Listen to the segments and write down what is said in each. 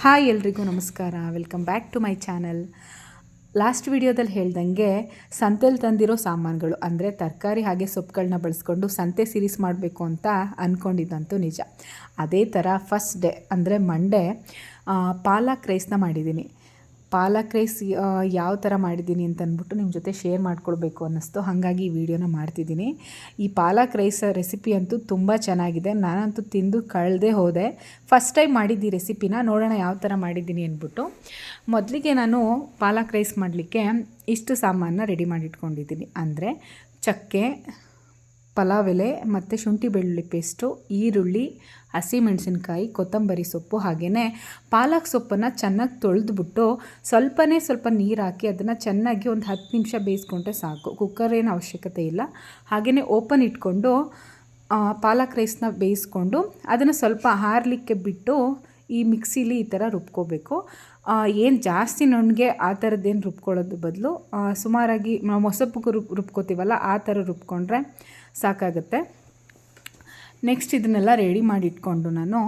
Hi ಎಲ್ರಿಗೂ ನಮಸ್ಕಾರ. Welcome back to my channel. Last ವಿಡಿಯೋದಲ್ಲಿ ಹೇಳ್ದಂಗೆ ಸಂತೆಯಲ್ಲಿ ತಂದಿರೋ ಸಾಮಾನುಗಳು ಅಂದರೆ ತರಕಾರಿ ಹಾಗೆ ಸೊಪ್ಪುಗಳನ್ನ ಬಳಸ್ಕೊಂಡು ಸಂತೆ ಸೀರೀಸ್ ಮಾಡಬೇಕು ಅಂತ ಅಂದ್ಕೊಂಡಿದ್ದಂತೂ ನಿಜ. ಅದೇ ಥರ ಫಸ್ಟ್ ಡೇ ಅಂದರೆ ಮಂಡೇ ಪಾಲಕ್ ರೈಸ್ನ ಮಾಡಿದ್ದೀನಿ. ಪಾಲಕ್ ರೈಸ್ ಯಾವ ಥರ ಮಾಡಿದ್ದೀನಿ ಅಂತ ಅಂದ್ಬಿಟ್ಟು ನಿಮ್ಮ ಜೊತೆ ಶೇರ್ ಮಾಡ್ಕೊಳ್ಬೇಕು ಅನ್ನಿಸ್ತು, ಹಾಗಾಗಿ ಈ ವಿಡಿಯೋನ ಮಾಡ್ತಿದ್ದೀನಿ. ಈ ಪಾಲಕ್ ರೈಸ್ ರೆಸಿಪಿ ಅಂತೂ ತುಂಬ ಚೆನ್ನಾಗಿದೆ. ನಾನಂತೂ ತಿಂದು ಕಳೆದೇ ಹೋದೆ. ಫಸ್ಟ್ ಟೈಮ್ ಮಾಡಿದ್ದು ಈ ರೆಸಿಪಿನ, ನೋಡೋಣ ಯಾವ ಥರ ಮಾಡಿದ್ದೀನಿ ಅಂದ್ಬಿಟ್ಟು. ಮೊದಲಿಗೆ ನಾನು ಪಾಲಕ್ ರೈಸ್ ಮಾಡಲಿಕ್ಕೆ ಇಷ್ಟು ಸಾಮಾನನ್ನ ರೆಡಿ ಮಾಡಿಟ್ಕೊಂಡಿದ್ದೀನಿ. ಅಂದರೆ ಚಕ್ಕೆ, ಪಲಾವ್ ಎಲೆ ಮತ್ತು ಶುಂಠಿ ಬೆಳ್ಳುಳ್ಳಿ ಪೇಸ್ಟು, ಈರುಳ್ಳಿ, ಹಸಿಮೆಣಸಿನ್ಕಾಯಿ, ಕೊತ್ತಂಬರಿ ಸೊಪ್ಪು, ಹಾಗೆಯೇ ಪಾಲಕ್ ಸೊಪ್ಪನ್ನು ಚೆನ್ನಾಗಿ ತೊಳೆದ್ಬಿಟ್ಟು ಸ್ವಲ್ಪ ನೀರು ಹಾಕಿ ಅದನ್ನು ಚೆನ್ನಾಗಿ ಒಂದು 10 ನಿಮಿಷ ಬೇಯಿಸ್ಕೊಂಡ್ರೆ ಸಾಕು. ಕುಕ್ಕರ್ ಏನು ಅವಶ್ಯಕತೆ ಇಲ್ಲ. ಹಾಗೆಯೇ ಓಪನ್ ಇಟ್ಕೊಂಡು ಪಾಲಕ್ ರೈಸ್ನ ಬೇಯಿಸ್ಕೊಂಡು ಅದನ್ನು ಸ್ವಲ್ಪ ಆರಲಿಕ್ಕೆ ಬಿಟ್ಟು ಈ ಮಿಕ್ಸಿಲಿ ಈ ಥರ ರುಬ್ಕೋಬೇಕು. ಏನು ಜಾಸ್ತಿ ನುಣ್ಣಗೆ ಆ ಥರದ್ದೇನು ರುಬ್ಕೊಳ್ಳೋದು ಬದಲು ಸುಮಾರಾಗಿ ಮೊಸಪ್ಪು ರುಬ್ಕೋತೀವಲ್ಲ ಆ ಥರ ರುಬ್ಕೊಂಡ್ರೆ ಸಾಕಾಗುತ್ತೆ. ನೆಕ್ಸ್ಟ್ ಇದನ್ನೆಲ್ಲ ರೆಡಿ ಮಾಡಿ ಇಟ್ಕೊಂಡು ನಾನು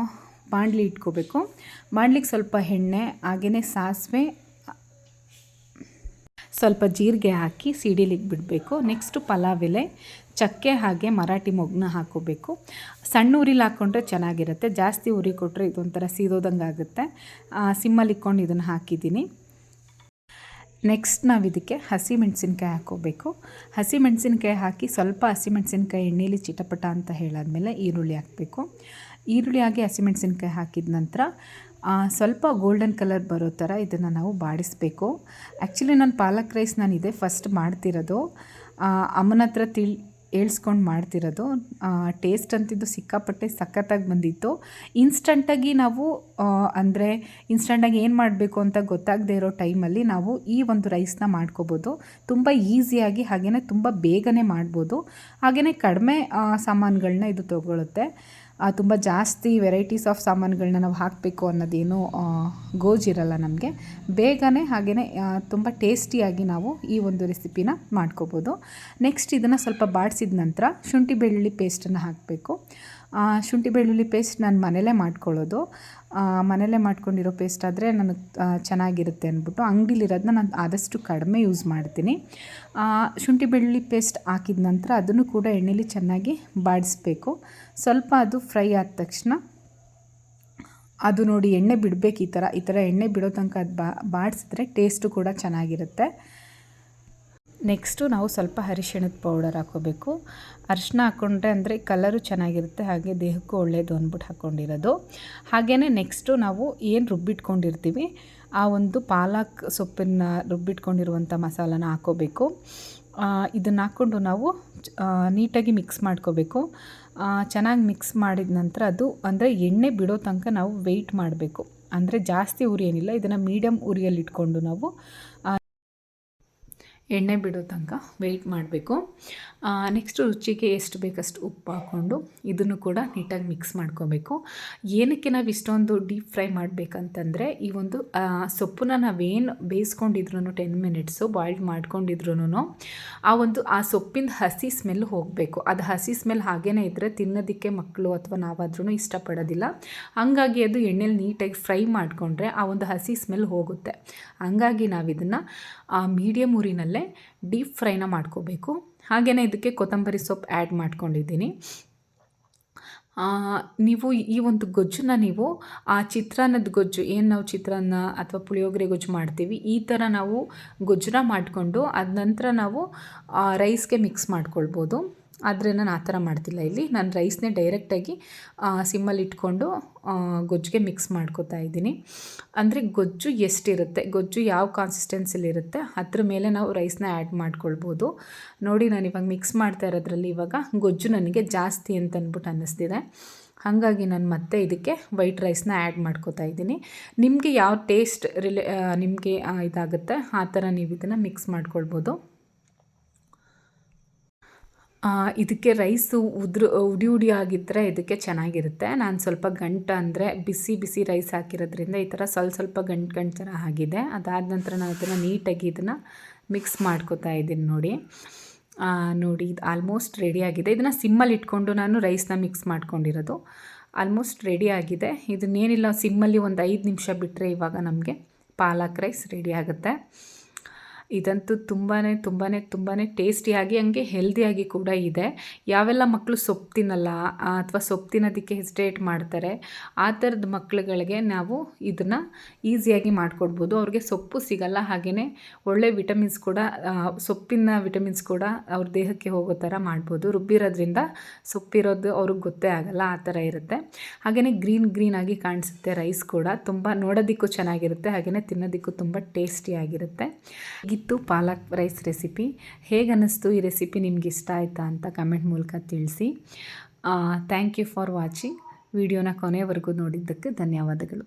ಬಾಣಲಿ ಇಟ್ಕೋಬೇಕು. ಬಾಣಲಿಗೆ ಸ್ವಲ್ಪ ಎಣ್ಣೆ, ಹಾಗೆಯೇ ಸಾಸಿವೆ, ಸ್ವಲ್ಪ ಜೀರಿಗೆ ಹಾಕಿ ಸಿಡಿಲಿಗೆ ಬಿಡಬೇಕು. ನೆಕ್ಸ್ಟು ಪಲಾವ್ ಎಲೆ, ಚಕ್ಕೆ ಹಾಗೆ ಮರಾಠಿ ಮೊಗ್ಗನ್ನ ಹಾಕೋಬೇಕು. ಸಣ್ಣ ಉರಿಲಿ ಹಾಕ್ಕೊಂಡ್ರೆ ಚೆನ್ನಾಗಿರುತ್ತೆ, ಜಾಸ್ತಿ ಉರಿ ಕೊಟ್ಟರೆ ಇದೊಂಥರ ಸೀದೋದಂಗೆ ಆಗುತ್ತೆ. ಸಿಮ್ಮಲ್ಲಿ ಇಟ್ಕೊಂಡು ಇದನ್ನು ಹಾಕಿದ್ದೀನಿ. ನೆಕ್ಸ್ಟ್ ನಾವು ಇದಕ್ಕೆ ಹಸಿಮೆಣಸಿನ್ಕಾಯಿ ಹಾಕೋಬೇಕು. ಹಸಿಮೆಣಸಿನ್ಕಾಯಿ ಹಾಕಿ ಸ್ವಲ್ಪ ಹಸಿಮೆಣಸಿನ್ಕಾಯಿ ಎಣ್ಣೆಲಿ ಚಿಟಪಟ ಅಂತ ಹೇಳಾದ್ಮೇಲೆ ಈರುಳ್ಳಿ ಹಾಕಬೇಕು. ಈರುಳ್ಳಿ ಹಾಕಿ ಹಸಿಮೆಣಸಿನ್ಕಾಯಿ ಹಾಕಿದ ನಂತರ ಸ್ವಲ್ಪ ಗೋಲ್ಡನ್ ಕಲರ್ ಬರೋ ಥರ ಇದನ್ನು ನಾವು ಬಾಡಿಸಬೇಕು. ಆ್ಯಕ್ಚುಲಿ ನಾನು ಪಾಲಕ್ ರೈಸ್ ಇದೇ ಫಸ್ಟ್ ಮಾಡ್ತಿರೋದು. ಅಮ್ಮನ ಹತ್ರ ಹೇಳ್ಸ್ಕೊಂಡು ಮಾಡ್ತಿರೋದು. ಟೇಸ್ಟ್ ಅಂತಿದ್ದು ಸಿಕ್ಕಾಪಟ್ಟೆ ಸಖತ್ತಾಗಿ ಬಂದಿತ್ತು. ಇನ್ಸ್ಟಂಟಾಗಿ ನಾವು ಅಂದರೆ ಇನ್ಸ್ಟಂಟಾಗಿ ಏನು ಮಾಡಬೇಕು ಅಂತ ಗೊತ್ತಾಗದೇ ಇರೋ ಟೈಮಲ್ಲಿ ನಾವು ಈ ಒಂದು ರೈಸ್ನ ಮಾಡ್ಕೋಬೋದು. ತುಂಬ ಈಸಿಯಾಗಿ, ಹಾಗೆಯೇ ತುಂಬ ಬೇಗನೆ ಮಾಡ್ಬೋದು. ಹಾಗೆಯೇ ಕಡಿಮೆ ಸಾಮಾನುಗಳನ್ನ ಇದು ತೊಗೊಳುತ್ತೆ. ತುಂಬ ಜಾಸ್ತಿ ವೆರೈಟೀಸ್ ಆಫ್ ಸಾಮಾನುಗಳನ್ನ ನಾವು ಹಾಕಬೇಕು ಅನ್ನೋದೇನು ಗೋಜಿರಲ್ಲ ನಮಗೆ. ಬೇಗನೆ ಹಾಗೆಯೇ ತುಂಬ ಟೇಸ್ಟಿಯಾಗಿ ನಾವು ಈ ಒಂದು ರೆಸಿಪಿನ ಮಾಡ್ಕೋಬೋದು. ನೆಕ್ಸ್ಟ್ ಇದನ್ನು ಸ್ವಲ್ಪ ಬಾಡಿಸಿದ ನಂತರ ಶುಂಠಿ ಬೆಳ್ಳುಳ್ಳಿ ಪೇಸ್ಟನ್ನು ಹಾಕಬೇಕು. ಶುಂಠಿ ಬೆಳ್ಳುಳ್ಳಿ ಪೇಸ್ಟ್ ನಾನು ಮನೇಲೇ ಮಾಡ್ಕೊಳ್ಳೋದು. ಮನೇಲೇ ಮಾಡ್ಕೊಂಡಿರೋ ಪೇಸ್ಟ್ ಆದರೆ ನನಗೆ ಚೆನ್ನಾಗಿರುತ್ತೆ ಅಂದ್ಬಿಟ್ಟು ಅಂಗಡಿಲಿರೋದನ್ನ ನಾನು ಆದಷ್ಟು ಕಡಿಮೆ ಯೂಸ್ ಮಾಡ್ತೀನಿ. ಶುಂಠಿ ಬೆಳ್ಳುಳ್ಳಿ ಪೇಸ್ಟ್ ಹಾಕಿದ ನಂತರ ಅದನ್ನು ಕೂಡ ಎಣ್ಣೆಲಿ ಚೆನ್ನಾಗಿ ಬಾಡಿಸ್ಬೇಕು. ಸ್ವಲ್ಪ ಅದು ಫ್ರೈ ಆದ ತಕ್ಷಣ ಅದು ನೋಡಿ ಎಣ್ಣೆ ಬಿಡಬೇಕು. ಈ ಥರ ಎಣ್ಣೆ ಬಿಡೋ ತನಕ ಅದು ಬಾಡಿಸಿದ್ರೆ ಟೇಸ್ಟು ಕೂಡ ಚೆನ್ನಾಗಿರುತ್ತೆ. ನೆಕ್ಸ್ಟು ನಾವು ಸ್ವಲ್ಪ ಅರಿಶಿಣದ ಪೌಡರ್ ಹಾಕ್ಕೋಬೇಕು. ಅರಿಶಿನ ಹಾಕ್ಕೊಂಡ್ರೆ ಅಂದರೆ ಕಲರು ಚೆನ್ನಾಗಿರುತ್ತೆ, ಹಾಗೆ ದೇಹಕ್ಕೂ ಒಳ್ಳೆಯದು ಅಂದ್ಬಿಟ್ಟು ಹಾಕ್ಕೊಂಡಿರೋದು. ಹಾಗೆಯೇ ನೆಕ್ಸ್ಟು ನಾವು ಏನು ರುಬ್ಬಿಟ್ಕೊಂಡಿರ್ತೀವಿ ಆ ಒಂದು ಪಾಲಕ್ ಸೊಪ್ಪನ್ನು ರುಬ್ಬಿಟ್ಕೊಂಡಿರುವಂಥ ಮಸಾಲಾನ ಹಾಕ್ಕೋಬೇಕು. ಇದನ್ನು ಹಾಕ್ಕೊಂಡು ನಾವು ನೀಟಾಗಿ ಮಿಕ್ಸ್ ಮಾಡ್ಕೋಬೇಕು. ಚೆನ್ನಾಗಿ ಮಿಕ್ಸ್ ಮಾಡಿದ ನಂತರ ಅದು ಅಂದರೆ ಎಣ್ಣೆ ಬಿಡೋ ತನಕ ನಾವು ವೆಯ್ಟ್ ಮಾಡಬೇಕು. ಅಂದರೆ ಜಾಸ್ತಿ ಉರಿ ಏನಿಲ್ಲ, ಇದನ್ನು ಮೀಡಿಯಮ್ ಉರಿಯಲ್ಲಿ ಇಟ್ಕೊಂಡು ನಾವು ಎಣ್ಣೆ ಬಿಡೋ ತನಕ ವೆಯ್ಟ್ ಮಾಡಬೇಕು. ನೆಕ್ಸ್ಟು ರುಚಿಗೆ ಎಷ್ಟು ಬೇಕಷ್ಟು ಉಪ್ಪು ಹಾಕ್ಕೊಂಡು ಇದನ್ನು ಕೂಡ ನೀಟಾಗಿ ಮಿಕ್ಸ್ ಮಾಡ್ಕೋಬೇಕು. ಏನಕ್ಕೆ ನಾವು ಇಷ್ಟೊಂದು ಡೀಪ್ ಫ್ರೈ ಮಾಡಬೇಕಂತಂದರೆ ಈ ಒಂದು ಸೊಪ್ಪನ್ನ ನಾವೇನು ಬೇಯಿಸ್ಕೊಂಡಿದ್ರು 10 ಮಿನಿಟ್ಸು ಬಾಯ್ಲ್ ಮಾಡ್ಕೊಂಡಿದ್ರು ಆ ಸೊಪ್ಪಿಂದ ಹಸಿ ಸ್ಮೆಲ್ ಹೋಗಬೇಕು. ಅದು ಹಸಿ ಸ್ಮೆಲ್ ಹಾಗೇ ಇದ್ದರೆ ತಿನ್ನೋದಕ್ಕೆ ಮಕ್ಕಳು ಅಥವಾ ನಾವಾದ್ರೂ ಇಷ್ಟಪಡೋದಿಲ್ಲ. ಹಾಗಾಗಿ ಅದು ಎಣ್ಣೆಲಿ ನೀಟಾಗಿ ಫ್ರೈ ಮಾಡಿಕೊಂಡ್ರೆ ಆ ಒಂದು ಹಸಿ ಸ್ಮೆಲ್ ಹೋಗುತ್ತೆ. ಹಂಗಾಗಿ ನಾವು ಇದನ್ನು ಮೀಡಿಯಮ್ ಉರಿನಲ್ಲೇ ಡೀಪ್ ಫ್ರೈನ ಮಾಡ್ಕೋಬೇಕು. ಹಾಗೆಯೇ ಇದಕ್ಕೆ ಕೊತ್ತಂಬರಿ ಸೊಪ್ಪು ಆ್ಯಡ್ ಮಾಡ್ಕೊಂಡಿದ್ದೀನಿ. ನೀವು ಈ ಒಂದು ಗೊಜ್ಜನ್ನ ನೀವು ಚಿತ್ರಾನ್ನದ ಗೊಜ್ಜು ಏನು ನಾವು ಚಿತ್ರಾನ್ನ ಅಥವಾ ಪುಳಿಯೋಗರೆ ಗೊಜ್ಜು ಮಾಡ್ತೀವಿ, ಈ ಥರ ನಾವು ಗೊಜ್ಜನ್ನ ಮಾಡಿಕೊಂಡು ಅದ ನಂತರ ನಾವು ರೈಸ್ಗೆ ಮಿಕ್ಸ್ ಮಾಡ್ಕೊಳ್ಬೋದು. ಆದರೆ ನಾನು ಆ ಥರ ಮಾಡ್ತಿಲ್ಲ. ಇಲ್ಲಿ ನಾನು ರೈಸ್ನೇ ಡೈರೆಕ್ಟಾಗಿ ಸಿಮ್ಮಲ್ಲಿ ಇಟ್ಕೊಂಡು ಗೊಜ್ಜಿಗೆ ಮಿಕ್ಸ್ ಮಾಡ್ಕೋತಾ ಇದ್ದೀನಿ. ಅಂದರೆ ಗೊಜ್ಜು ಎಷ್ಟಿರುತ್ತೆ, ಗೊಜ್ಜು ಯಾವ ಕನ್ಸಿಸ್ಟೆನ್ಸಿಲಿರುತ್ತೆ ಅದ್ರ ಮೇಲೆ ನಾವು ರೈಸ್ನ ಆ್ಯಡ್ ಮಾಡ್ಕೊಳ್ಬೋದು. ನೋಡಿ ನಾನು ಇವಾಗ ಮಿಕ್ಸ್ ಮಾಡ್ತಾ ಇರೋದ್ರಲ್ಲಿ ಇವಾಗ ಗೊಜ್ಜು ನನಗೆ ಜಾಸ್ತಿ ಅಂತ ಅಂದ್ಬಿಟ್ಟು ಅನ್ನಿಸ್ತಿದೆ. ಹಾಗಾಗಿ ನಾನು ಮತ್ತೆ ಇದಕ್ಕೆ ವೈಟ್ ರೈಸ್ನ ಆ್ಯಡ್ ಮಾಡ್ಕೋತಾ ಇದ್ದೀನಿ. ನಿಮಗೆ ಯಾವ ಟೇಸ್ಟ್ ನಿಮಗೆ ಇದಾಗುತ್ತೆ ಆ ಥರ ನೀವು ಇದನ್ನು ಮಿಕ್ಸ್ ಮಾಡ್ಕೊಳ್ಬೋದು. ಇದಕ್ಕೆ ರೈಸು ಉಡಿ ಆಗಿದ್ದರೆ ಇದಕ್ಕೆ ಚೆನ್ನಾಗಿರುತ್ತೆ. ನಾನು ಸ್ವಲ್ಪ ಗಂಟು ಅಂದರೆ ಬಿಸಿ ರೈಸ್ ಹಾಕಿರೋದ್ರಿಂದ ಈ ಥರ ಸ್ವಲ್ಪ ಗಂಟು ಥರ ಆಗಿದೆ. ಅದಾದ ನಂತರ ನಾನು ಅದನ್ನು ನೀಟಾಗಿ ಇದನ್ನು ಮಿಕ್ಸ್ ಮಾಡ್ಕೋತಾ ಇದ್ದೀನಿ. ನೋಡಿ ಇದು ಆಲ್ಮೋಸ್ಟ್ ರೆಡಿಯಾಗಿದೆ. ಇದನ್ನು ಸಿಮ್ಮಲ್ಲಿ ಇಟ್ಕೊಂಡು ನಾನು ರೈಸ್ನ ಮಿಕ್ಸ್ ಮಾಡ್ಕೊಂಡಿರೋದು. ಆಲ್ಮೋಸ್ಟ್ ರೆಡಿ ಆಗಿದೆ. ಇದನ್ನೇನಿಲ್ಲ, ಸಿಮ್ಮಲ್ಲಿ ಒಂದು 5 ನಿಮಿಷ ಬಿಟ್ಟರೆ ಇವಾಗ ನಮಗೆ ಪಾಲಕ್ ರೈಸ್ ರೆಡಿ ಆಗುತ್ತೆ. ಇದಂತೂ ತುಂಬಾ ಟೇಸ್ಟಿಯಾಗಿ ಹಂಗೆ ಹೆಲ್ದಿಯಾಗಿ ಕೂಡ ಇದೆ. ಯಾವೆಲ್ಲ ಮಕ್ಕಳು ಸೊಪ್ಪು ತಿನ್ನಲ್ಲ ಅಥವಾ ಸೊಪ್ಪು ತಿನ್ನೋದಕ್ಕೆ ಹೆಸಿಟೇಟ್ ಮಾಡ್ತಾರೆ, ಆ ಥರದ ಮಕ್ಕಳುಗಳಿಗೆ ನಾವು ಇದನ್ನು ಈಸಿಯಾಗಿ ಮಾಡಿಕೊಡ್ಬೋದು. ಅವ್ರಿಗೆ ಸೊಪ್ಪು ಸಿಗಲ್ಲ, ಹಾಗೆಯೇ ಒಳ್ಳೆ ವಿಟಮಿನ್ಸ್ ಕೂಡ, ಸೊಪ್ಪಿನ ವಿಟಮಿನ್ಸ್ ಕೂಡ ಅವ್ರ ದೇಹಕ್ಕೆ ಹೋಗೋ ಥರ ಮಾಡ್ಬೋದು. ರುಬ್ಬಿರೋದ್ರಿಂದ ಸೊಪ್ಪಿರೋದು ಅವ್ರಿಗೆ ಗೊತ್ತೇ ಆಗಲ್ಲ, ಆ ಥರ ಇರುತ್ತೆ. ಹಾಗೆಯೇ ಗ್ರೀನಾಗಿ ಕಾಣಿಸುತ್ತೆ ರೈಸ್ ಕೂಡ, ತುಂಬ ನೋಡೋದಕ್ಕೂ ಚೆನ್ನಾಗಿರುತ್ತೆ, ಹಾಗೆಯೇ ತಿನ್ನೋದಕ್ಕೂ ತುಂಬ ಟೇಸ್ಟಿಯಾಗಿರುತ್ತೆ. ಇತ್ತು ಪಾಲಕ್ ರೈಸ್ ರೆಸಿಪಿ. ಹೇಗೆ ಅನ್ನಿಸ್ತು ಈ ರೆಸಿಪಿ, ನಿಮ್ಗೆ ಇಷ್ಟ ಆಯಿತಾ ಅಂತ ಕಮೆಂಟ್ ಮೂಲಕ ತಿಳಿಸಿ. Thank you for watching. ವಿಡಿಯೋನ ಕೊನೆಯವರೆಗೂ ನೋಡಿದ್ದಕ್ಕೆ ಧನ್ಯವಾದಗಳು.